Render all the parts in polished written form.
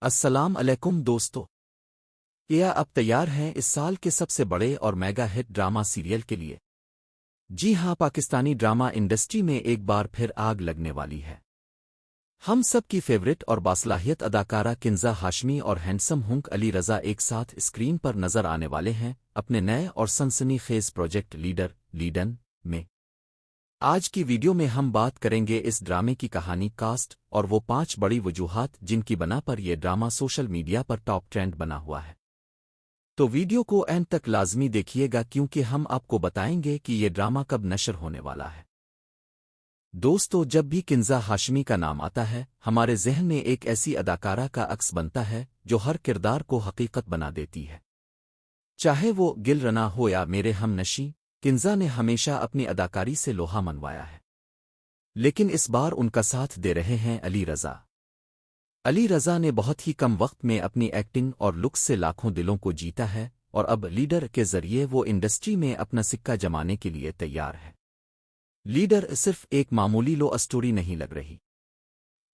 السلام علیکم دوستو، کیا اب تیار ہیں اس سال کے سب سے بڑے اور میگا ہٹ ڈرامہ سیریل کے لیے؟ جی ہاں، پاکستانی ڈرامہ انڈسٹری میں ایک بار پھر آگ لگنے والی ہے۔ ہم سب کی فیورٹ اور باصلاحیت اداکارہ کنزا ہاشمی اور ہینڈسم ہنک علی رضا ایک ساتھ اسکرین پر نظر آنے والے ہیں اپنے نئے اور سنسنی خیز پروجیکٹ لیڈن میں۔ آج کی ویڈیو میں ہم بات کریں گے اس ڈرامے کی کہانی، کاسٹ اور وہ 5 بڑی وجوہات جن کی بنا پر یہ ڈرامہ سوشل میڈیا پر ٹاپ ٹرینڈ بنا ہوا ہے۔ تو ویڈیو کو اینڈ تک لازمی دیکھیے گا کیونکہ ہم آپ کو بتائیں گے کہ یہ ڈرامہ کب نشر ہونے والا ہے۔ دوستو، جب بھی کنزا ہاشمی کا نام آتا ہے ہمارے ذہن میں ایک ایسی اداکارہ کا عکس بنتا ہے جو ہر کردار کو حقیقت بنا دیتی ہے، چاہے وہ گل رنا ہو یا میرے ہم نشیں۔ کنزا نے ہمیشہ اپنی اداکاری سے لوہا منوایا ہے، لیکن اس بار ان کا ساتھ دے رہے ہیں علی رضا۔ علی رضا نے بہت ہی کم وقت میں اپنی ایکٹنگ اور لکس سے لاکھوں دلوں کو جیتا ہے اور اب لیڈر کے ذریعے وہ انڈسٹری میں اپنا سکہ جمانے کے لیے تیار ہے۔ لیڈر صرف ایک معمولی لو اسٹوری نہیں لگ رہی،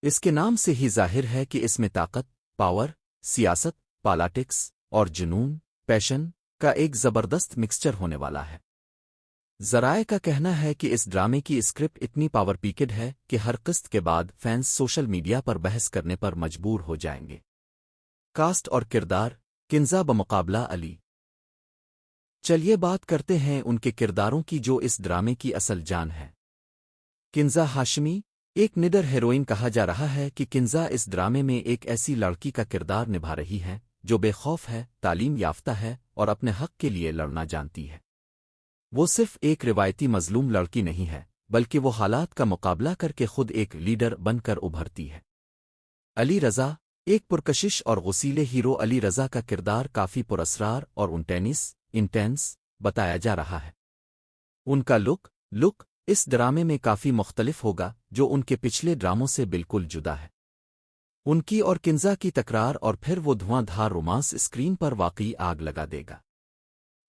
اس کے نام سے ہی ظاہر ہے کہ اس میں طاقت، پاور، سیاست، پالیٹکس اور جنون، پیشن کا ایک زبردست مکسچر ہونے والا ہے۔ ذرائع کا کہنا ہے کہ اس ڈرامے کی اسکرپٹ اتنی پاور پیکڈ ہے کہ ہر قسط کے بعد فینس سوشل میڈیا پر بحث کرنے پر مجبور ہو جائیں گے۔ کاسٹ اور کردار، کنزا بمقابلہ علی۔ چلیے بات کرتے ہیں ان کے کرداروں کی جو اس ڈرامے کی اصل جان ہے۔ کنزا ہاشمی ایک نڈر ہیروئن کہا جا رہا ہے کہ کنزا اس ڈرامے میں ایک ایسی لڑکی کا کردار نبھا رہی ہے جو بے خوف ہے، تعلیم یافتہ ہے اور اپنے حق کے لیے لڑنا جانتی ہے۔ وہ صرف ایک روایتی مظلوم لڑکی نہیں ہے بلکہ وہ حالات کا مقابلہ کر کے خود ایک لیڈر بن کر ابھرتی ہے۔ علی رضا ایک پرکشش اور غصیلے ہیرو، علی رضا کا کردار کافی پراسرار اور انٹینس بتایا جا رہا ہے۔ ان کا لک اس ڈرامے میں کافی مختلف ہوگا جو ان کے پچھلے ڈراموں سے بالکل جدا ہے۔ ان کی اور کنزا کی تکرار اور پھر وہ دھواں دھار رومانس اسکرین پر واقعی آگ لگا دے گا۔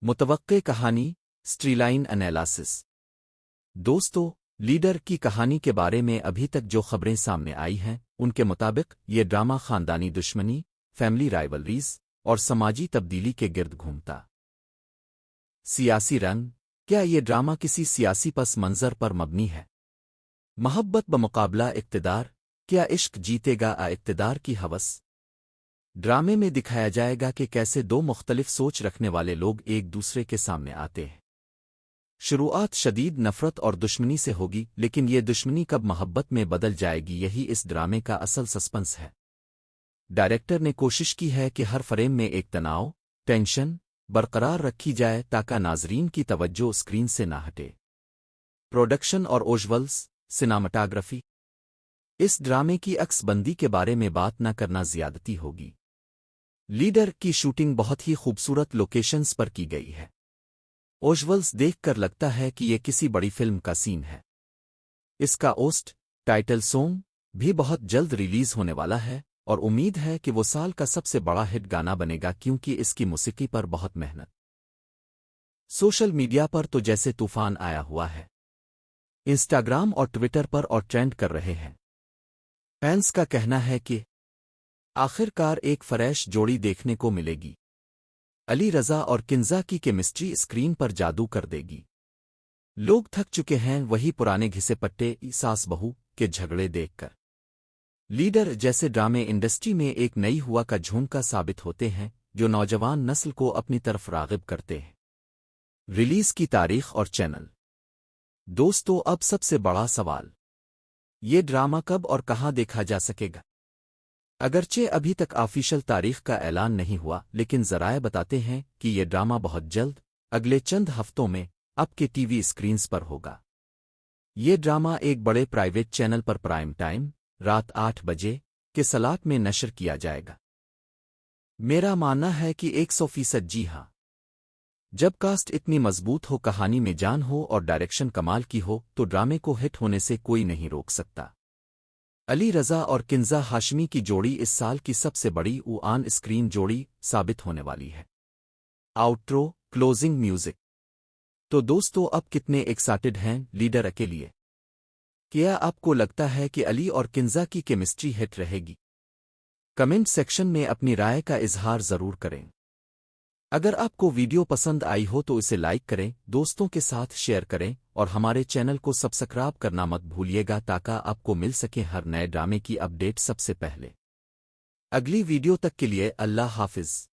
متوقع کہانی، سٹوری لائن انالیسس۔ دوستو، لیڈر کی کہانی کے بارے میں ابھی تک جو خبریں سامنے آئی ہیں ان کے مطابق یہ ڈرامہ خاندانی دشمنی، فیملی رائیولریز اور سماجی تبدیلی کے گرد گھومتا۔ سیاسی رنگ، کیا یہ ڈرامہ کسی سیاسی پس منظر پر مبنی ہے؟ محبت بمقابلہ اقتدار، کیا عشق جیتے گا اقتدار کی ہوس؟ ڈرامے میں دکھایا جائے گا کہ کیسے دو مختلف سوچ رکھنے والے لوگ ایک دوسرے کے سامنے آتے ہیں۔ شروعات شدید نفرت اور دشمنی سے ہوگی لیکن یہ دشمنی کب محبت میں بدل جائے گی، یہی اس ڈرامے کا اصل سسپنس ہے۔ ڈائریکٹر نے کوشش کی ہے کہ ہر فریم میں ایک تناؤ، ٹینشن برقرار رکھی جائے تاکہ ناظرین کی توجہ اسکرین سے نہ ہٹے۔ پروڈکشن اور ویژولز، سینماٹوگرافی۔ اس ڈرامے کی عکس بندی کے بارے میں بات نہ کرنا زیادتی ہوگی۔ لیڈر کی شوٹنگ بہت ہی خوبصورت لوکیشنز پر کی گئی ہے۔ ویژولز دیکھ کر لگتا ہے کہ یہ کسی بڑی فلم کا سین ہے۔ اس کا ٹائٹل سونگ بھی بہت جلد ریلیز ہونے والا ہے اور امید ہے کہ وہ سال کا سب سے بڑا ہٹ گانا بنے گا کیونکہ اس کی موسیقی پر بہت محنت۔ سوشل میڈیا پر تو جیسے طوفان آیا ہوا ہے، انسٹاگرام اور ٹویٹر پر اور ٹرینڈ کر رہے ہیں۔ فینس کا کہنا ہے کہ آخر کار ایک فریش جوڑی دیکھنے کو ملے گی۔ علی رضا اور کنزا کی کیمسٹری اسکرین پر جادو کر دے گی۔ لوگ تھک چکے ہیں وہی پرانے گھسے پٹے ساس بہو کے جھگڑے دیکھ کر۔ لیڈر جیسے ڈرامے انڈسٹری میں ایک نئی ہوا کا جھونکا ثابت ہوتے ہیں جو نوجوان نسل کو اپنی طرف راغب کرتے ہیں۔ ریلیز کی تاریخ اور چینل۔ دوستو، اب سب سے بڑا سوال، یہ ڈرامہ کب اور کہاں دیکھا جا سکے گا؟ اگرچہ ابھی تک آفیشل تاریخ کا اعلان نہیں ہوا لیکن ذرائع بتاتے ہیں کہ یہ ڈرامہ بہت جلد اگلے چند ہفتوں میں اب کے ٹی وی اسکرینز پر ہوگا۔ یہ ڈرامہ ایک بڑے پرائیویٹ چینل پر پرائم ٹائم رات 8 بجے کے سلاٹ میں نشر کیا جائے گا۔ میرا ماننا ہے کہ 100% جی ہاں۔ جب کاسٹ اتنی مضبوط ہو، کہانی میں جان ہو اور ڈائریکشن کمال کی ہو تو ڈرامے کو ہٹ ہونے سے کوئی نہیں روک سکتا۔ علی رضا اور کنزا ہاشمی کی جوڑی اس سال کی سب سے بڑی آن اسکرین جوڑی ثابت ہونے والی ہے۔ آؤٹرو کلوزنگ میوزک۔ تو دوستو، اب کتنے ایکسائٹڈ ہیں لیڈر کے لیے؟ کیا آپ کو لگتا ہے کہ علی اور کنزا کی کیمسٹری ہٹ رہے گی؟ کمنٹ سیکشن میں اپنی رائے کا اظہار ضرور کریں۔ اگر آپ کو ویڈیو پسند آئی ہو تو اسے لائک کریں، دوستوں کے ساتھ شیئر کریں اور ہمارے چینل کو سبسکرائب کرنا مت بھولیے گا تاکہ آپ کو مل سکے ہر نئے ڈرامے کی اپڈیٹ سب سے پہلے۔ اگلی ویڈیو تک کے لیے اللہ حافظ۔